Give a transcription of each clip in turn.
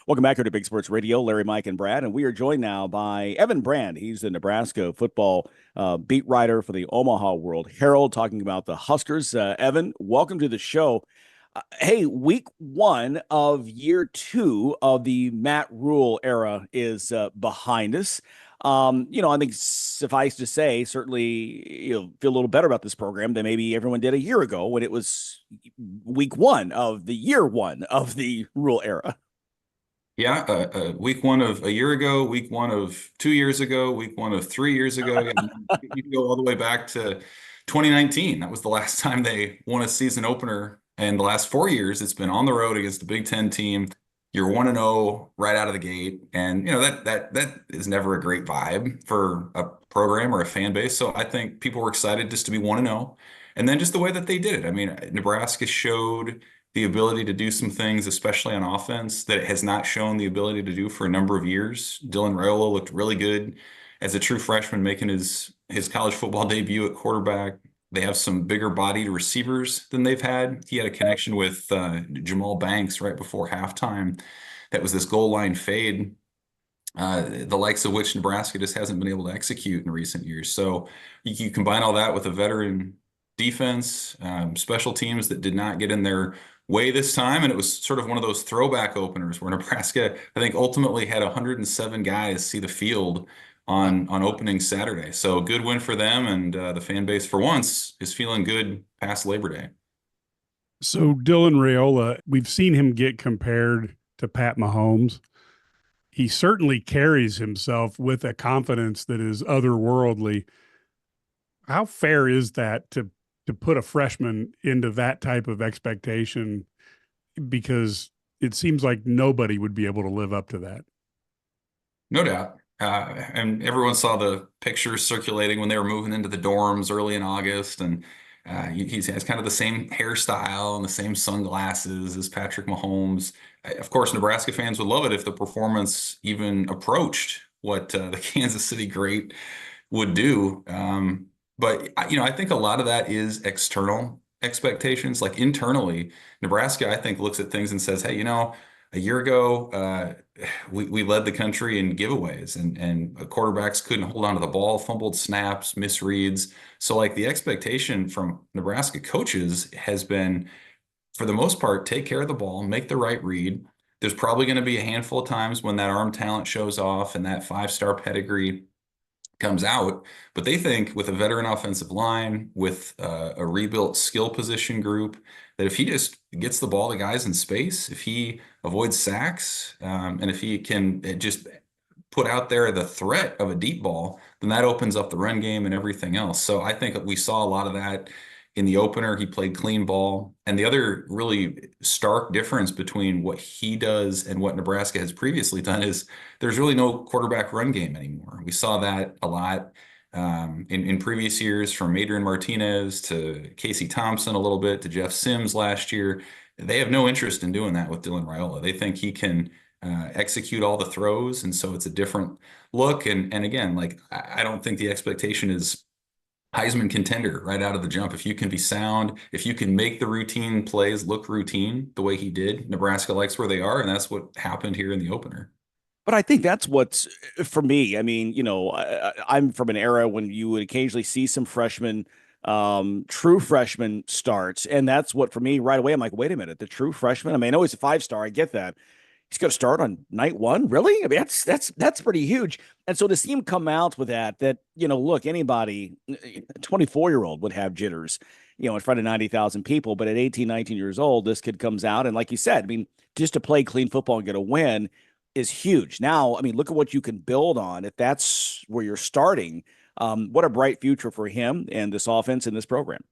Welcome back here to Big Sports Radio. Larry, Mike, and Brad. And we are joined now by Evan Brand. He's the Nebraska football beat writer for the Omaha World Herald, talking about the Huskers. Evan, welcome to the show. Hey, week one of year two of the Matt Rule era is behind us. I think suffice to say, certainly feel a little better about this program than maybe everyone did a year ago when it was week one of the year one of the Rule era. Yeah, week one of a year ago, week one of 2 years ago, week one of 3 years ago. And you can go all the way back to 2019. That was the last time they won a season opener. And the last 4 years, it's been on the road against a Big Ten team. You're 1-0 right out of the gate. And that is never a great vibe for a program or a fan base. So I think people were excited just to be 1-0. And then just the way that they did it. I mean, Nebraska showed the ability to do some things, especially on offense, that it has not shown the ability to do for a number of years. Dylan Raiola looked really good as a true freshman, making his college football debut at quarterback. They have some bigger bodied receivers than they've had. He had a connection with Jamal Banks right before halftime. That was this goal line fade, the likes of which Nebraska just hasn't been able to execute in recent years. So you combine all that with a veteran defense, special teams that did not get in their way this time. And it was sort of one of those throwback openers where Nebraska, I think, ultimately had 107 guys see the field on opening Saturday. So good win for them. And the fan base, for once, is feeling good past Labor Day. So Dylan Raiola, we've seen him get compared to Pat Mahomes. He certainly carries himself with a confidence that is otherworldly. How fair is that to put a freshman into that type of expectation? Because it seems like nobody would be able to live up to that. No doubt. And everyone saw the pictures circulating when they were moving into the dorms early in August. And he has kind of the same hairstyle and the same sunglasses as Patrick Mahomes. Of course, Nebraska fans would love it if the performance even approached what the Kansas City great would do. But I think a lot of that is external expectations. Like internally, Nebraska, I think, looks at things and says, hey, a year ago, we led the country in giveaways and quarterbacks couldn't hold on to the ball, fumbled snaps, misreads. So like the expectation from Nebraska coaches has been, for the most part, take care of the ball, make the right read. There's probably going to be a handful of times when that arm talent shows off and that five-star pedigree comes out, but they think with a veteran offensive line, with a rebuilt skill position group, that if he just gets the ball to guys in space, if he avoids sacks, and if he can just put out there the threat of a deep ball, then that opens up the run game and everything else. So I think we saw a lot of that in the opener. He played clean ball. And the other really stark difference between what he does and what Nebraska has previously done is there's really no quarterback run game anymore. We saw that a lot in previous years, from Adrian Martinez to Casey Thompson a little bit to Jeff Sims last year. They have no interest in doing that with Dylan Raiola. They think he can execute all the throws. And so it's a different look. And again, like, I don't think the expectation is Heisman contender right out of the jump. If you can be sound, if you can make the routine plays look routine the way he did, Nebraska likes where they are, and that's what happened here in the opener. But I think that's what's for me. I mean, I'm from an era when you would occasionally see some freshmen, true freshman starts. And that's what, for me, right away, I'm like, wait a minute, the true freshman. I mean, I know he's a 5-star. I get that. He's going to start on night one. Really? I mean, that's pretty huge. And so to see him come out with that, look, anybody, 24-year-old would have jitters, in front of 90,000 people. But at 18, 19 years old, this kid comes out. And like you said, I mean, just to play clean football and get a win is huge. Now, I mean, look at what you can build on if that's where you're starting. What a bright future for him and this offense and this program.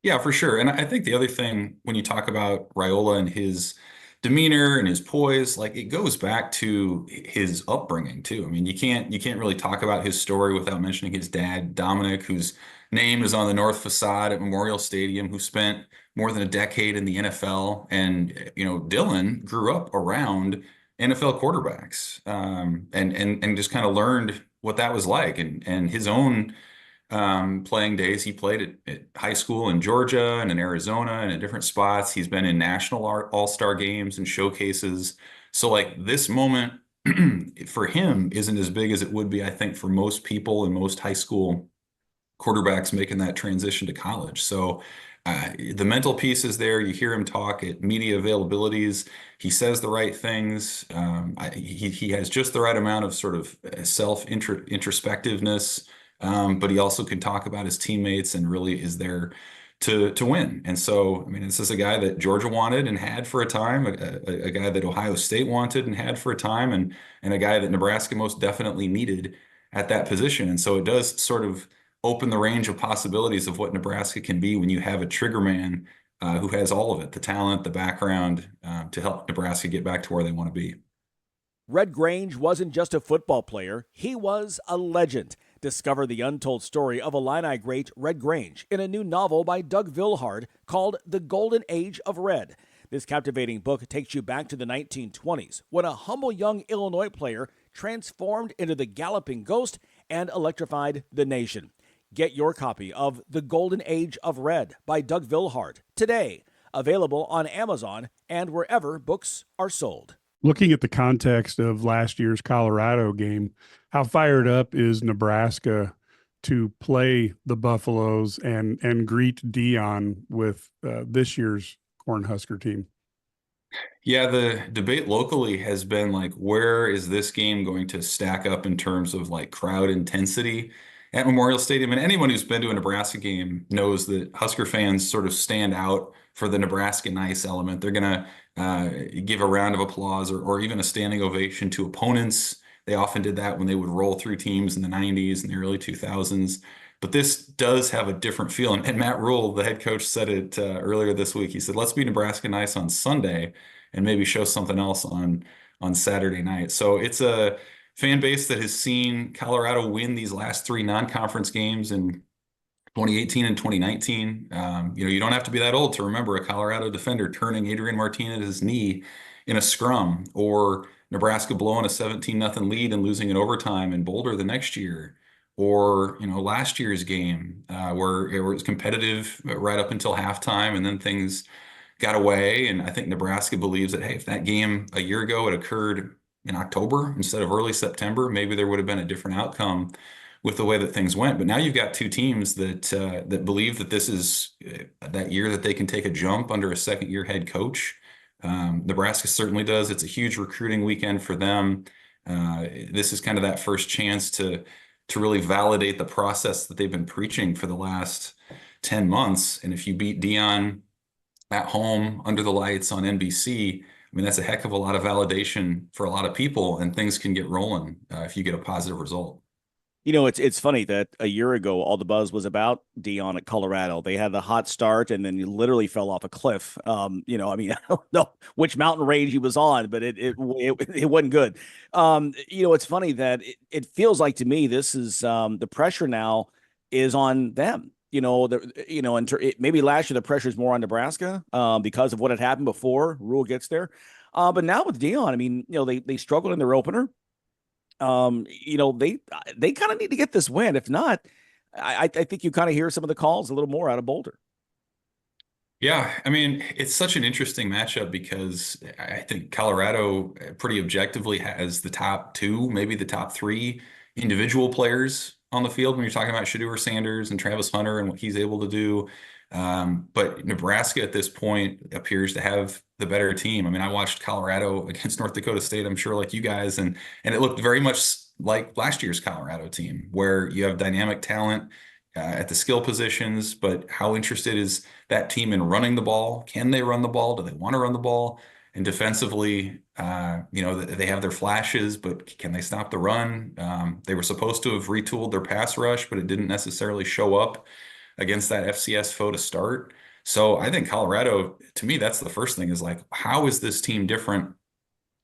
Yeah, for sure. And I think the other thing, when you talk about Raiola and his demeanor and his poise, like, it goes back to his upbringing too. I mean, you can't really talk about his story without mentioning his dad, Dominic, whose name is on the north facade at Memorial Stadium, who spent more than a decade in the NFL. And Dylan grew up around NFL quarterbacks, and just kind of learned what that was like. And his own playing days, he played at high school in Georgia and in Arizona and in different spots. He's been in national all-star games and showcases. So like this moment for him isn't as big as it would be, I think, for most people and most high school quarterbacks making that transition to college. So the mental piece is there. You hear him talk at media availabilities. He says the right things. He has just the right amount of sort of self introspectiveness, but he also can talk about his teammates and really is there to win. And so, I mean, this is a guy that Georgia wanted and had for a time, a guy that Ohio State wanted and had for a time, and a guy that Nebraska most definitely needed at that position. And so it does sort of open the range of possibilities of what Nebraska can be when you have a trigger man who has all of it, the talent, the background to help Nebraska get back to where they want to be. Red Grange wasn't just a football player, he was a legend. Discover the untold story of Illini great Red Grange in a new novel by Doug Vilhard called The Golden Age of Red. This captivating book takes you back to the 1920s when a humble young Illinois player transformed into the galloping ghost and electrified the nation. Get your copy of The Golden Age of Red by Doug Vilhard today. Available on Amazon and wherever books are sold. Looking at the context of last year's Colorado game, how fired up is Nebraska to play the Buffaloes and greet Dion with this year's Cornhusker team? Yeah, the debate locally has been like, where is this game going to stack up in terms of like crowd intensity at Memorial Stadium? And anyone who's been to a Nebraska game knows that Husker fans sort of stand out for the Nebraska nice element. They're going to give a round of applause or even a standing ovation to opponents. They often did that when they would roll through teams in the 90s and the early 2000s. But this does have a different feel. And Matt Rule, the head coach, said it earlier this week. He said, let's be Nebraska nice on Sunday and maybe show something else on Saturday night. So it's a fan base that has seen Colorado win these last three non-conference games in 2018 and 2019. You don't have to be that old to remember a Colorado defender turning Adrian Martinez's knee in a scrum, or Nebraska blowing a 17-0 lead and losing in overtime in Boulder the next year, or last year's game where it was competitive right up until halftime, and then things got away. And I think Nebraska believes that, hey, if that game a year ago had occurred in October instead of early September, maybe there would have been a different outcome with the way that things went. But now you've got two teams that believe that this is that year that they can take a jump under a second-year head coach. Nebraska certainly does. It's a huge recruiting weekend for them. This is kind of that first chance to really validate the process that they've been preaching for the last 10 months. And if you beat Dion at home under the lights on NBC, I mean, that's a heck of a lot of validation for a lot of people, and things can get rolling if you get a positive result. It's funny that a year ago, all the buzz was about Dion at Colorado. They had the hot start and then he literally fell off a cliff. I mean, I don't know which mountain range he was on, but it wasn't good. It's funny that it feels like to me, this is the pressure now is on them. Maybe last year the pressure is more on Nebraska because of what had happened before Rule gets there. But now with Dion, I mean, they struggled in their opener. They kind of need to get this win. If not, I think you kind of hear some of the calls a little more out of Boulder. Yeah, I mean, it's such an interesting matchup because I think Colorado pretty objectively has the top two, maybe the top three individual players on the field when you're talking about Shedeur Sanders and Travis Hunter and what he's able to do. But Nebraska at this point appears to have the better team. I mean, I watched Colorado against North Dakota State, I'm sure like you guys, and it looked very much like last year's Colorado team, where you have dynamic talent at the skill positions, but how interested is that team in running the ball? Can they run the ball? Do they want to run the ball? And defensively, they have their flashes, but can they stop the run? They were supposed to have retooled their pass rush, but it didn't necessarily show up against that FCS foe to start. So I think Colorado, to me, that's the first thing is like, how is this team different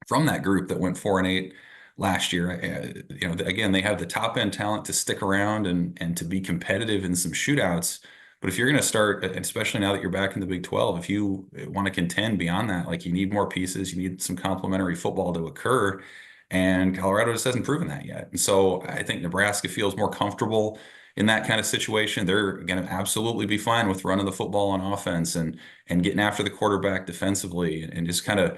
from that group that went 4-8 last year? Again, they have the top end talent to stick around and to be competitive in some shootouts. But if you're going to start, especially now that you're back in the Big 12, if you want to contend beyond that, like you need more pieces, you need some complementary football to occur. And Colorado just hasn't proven that yet. And so I think Nebraska feels more comfortable in that kind of situation. They're going to absolutely be fine with running the football on offense and getting after the quarterback defensively and just kind of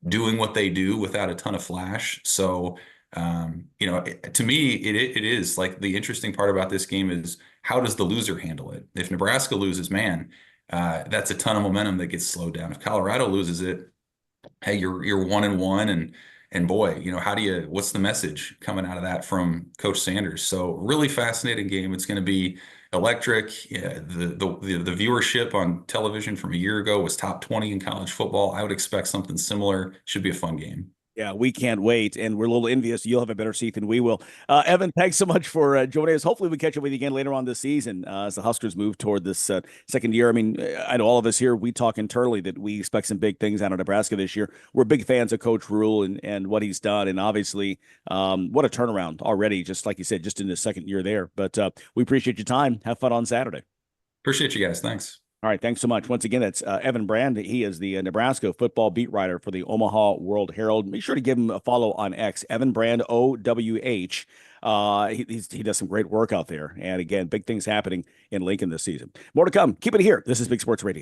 doing what they do without a ton of flash. So, to me, it is like the interesting part about this game is how does the loser handle it? If Nebraska loses, man, that's a ton of momentum that gets slowed down. If Colorado loses it, hey, you're 1-1, and boy, how do you? What's the message coming out of that from Coach Sanders? So really fascinating game. It's going to be electric. Yeah, the viewership on television from a year ago was top 20 in college football. I would expect something similar. Should be a fun game. Yeah, we can't wait, and we're a little envious. You'll have a better seat than we will. Evan, thanks so much for joining us. Hopefully, we catch up with you again later on this season as the Huskers move toward this second year. I mean, I know all of us here, we talk internally that we expect some big things out of Nebraska this year. We're big fans of Coach Rule and what he's done, and obviously, what a turnaround already, just like you said, just in the second year there. But we appreciate your time. Have fun on Saturday. Appreciate you guys. Thanks. All right, thanks so much. Once again, that's Evan Brand. He is the Nebraska football beat writer for the Omaha World Herald. Make sure to give him a follow on X, Evan Brand, OWH. He does some great work out there. And again, big things happening in Lincoln this season. More to come. Keep it here. This is Big Sports Radio.